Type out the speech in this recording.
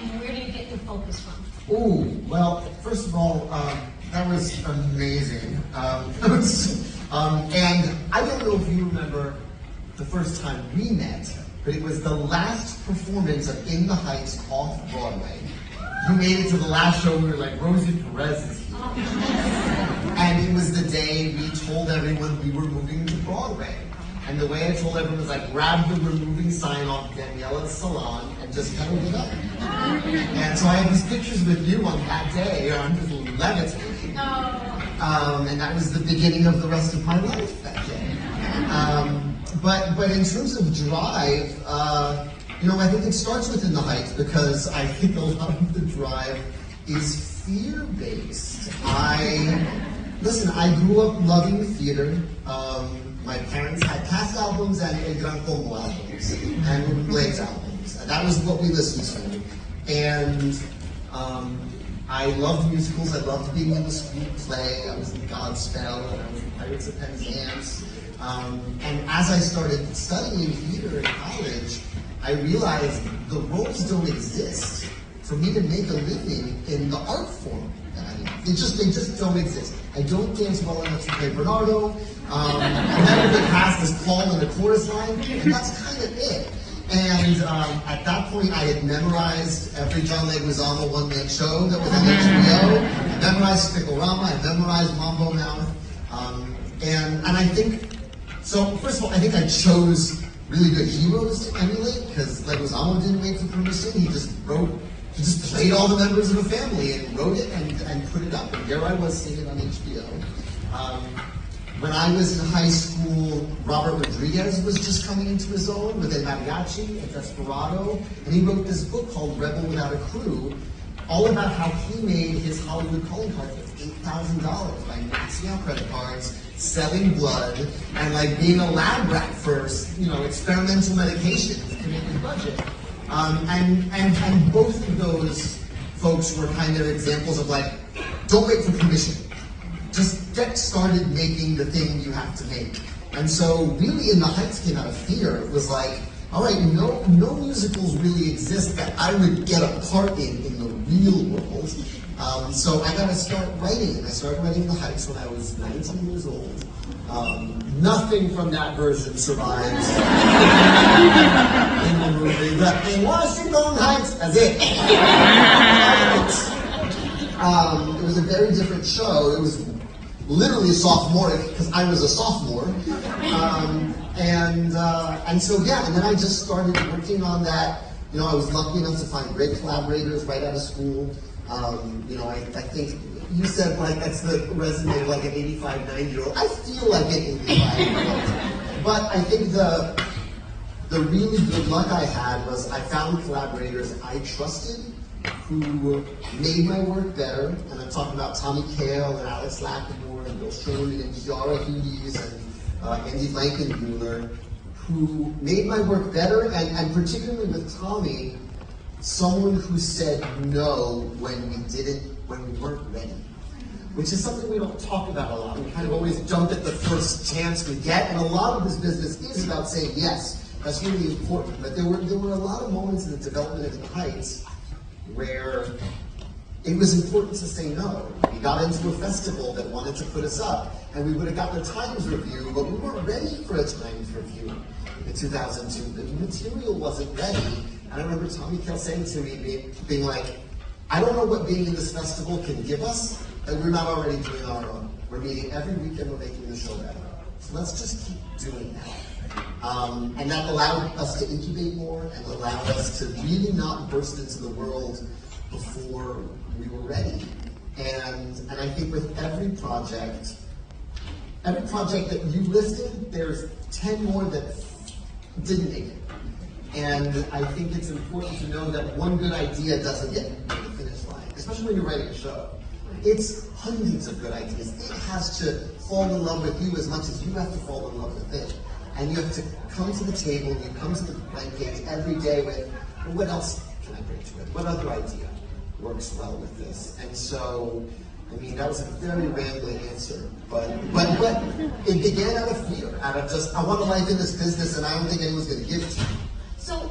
and where do you get your focus from? Ooh, well, first of all, that was amazing. And I don't know if you remember the first time we met, but it was the last performance of In the Heights off Broadway. You made it to the last show. We were like, Rosie, Perez is here. And it was the day we told everyone we were moving to Broadway. And the way I told everyone was like, grab the removing sign off Daniela's salon and just held it up. And so I had these pictures with you on that day. I'm just levitating. And that was the beginning of the rest of my life that day. But in terms of drive, I think it starts with In the Heights because I think a lot of the drive is fear-based. I grew up loving theater. My parents had cast albums and Gran Convo albums and Blade's albums. That was what we listened to. And I loved musicals. I loved being in the school play. I was in Godspell and I was in Pirates of Penzance. And as I started studying theater in college, I realized the roles don't exist for me to make a living in the art form that I love. They just don't exist. I don't dance well enough to play Bernardo. I never get past this Paul in the chorus line, and that's kind of it. And at that point, I had memorized every John Leguizamo one-man show that was on HBO. I memorized Spicorama. I memorized Mambo Mouth. And I think, so first of all, I think I chose really good heroes to emulate because Leguizamo didn't wait for permission. He just played all the members of a family and wrote it and put it up. And there I was singing on HBO. When I was in high school, Robert Rodriguez was just coming into his own with El Mariachi and Desperado, and he wrote this book called Rebel Without a Crew, all about how he made his Hollywood calling card with $8,000 by maxing out credit cards, selling blood, and like being a lab rat for experimental medications to make his budget. And both of those folks were kind of examples of like, don't wait for permission. Just get started making the thing you have to make. And so really In the Heights came out of fear. It was like, all right, no musicals really exist that I would get a part in the real world. So I got to start writing. And I started writing In the Heights when I was 19 years old. Nothing from that version survives in the movie. But in Washington Heights, that's it. It was a very different show. It was literally sophomoric because I was a sophomore. And so and then I just started working on that. I was lucky enough to find great collaborators right out of school. I think you said like that's the resume of like an 85, 90-year-old. I feel like an 85-year-old. But I think the really good luck I had was I found collaborators I trusted who made my work better. And I'm talking about Tommy Kail and Alex Lacamoire and Bill Sherman and Kiara Hughes and Andy Blankenbuehler, who made my work better, and particularly with Tommy, someone who said no when we weren't ready, which is something we don't talk about a lot. We kind of always jump at the first chance we get, and a lot of this business is about saying yes. That's really important. But there were a lot of moments in the development of The Heights where it was important to say no. We got into a festival that wanted to put us up, and we would have gotten a Times review, but we weren't ready for a Times review in 2002. The material wasn't ready. And I remember Tommy Kail saying to me, being like, I don't know what being in this festival can give us, and we're not already doing our own. We're meeting every weekend, we're making the show better. So let's just keep doing that. And that allowed us to incubate more and allowed us to really not burst into the world before we were ready. And I think with every project that you listed, there's 10 more that didn't make it. And I think it's important to know that one good idea doesn't get you to the finish line, especially when you're writing a show. It's hundreds of good ideas. It has to fall in love with you as much as you have to fall in love with it. And you have to come to the table, you come to the blank page every day with, well, what else can I bring to it? What other idea works well with this? And so, I mean, that was a very rambling answer, but it began out of fear, out of just, I want a life in this business and I don't think anyone's going to give it to me. So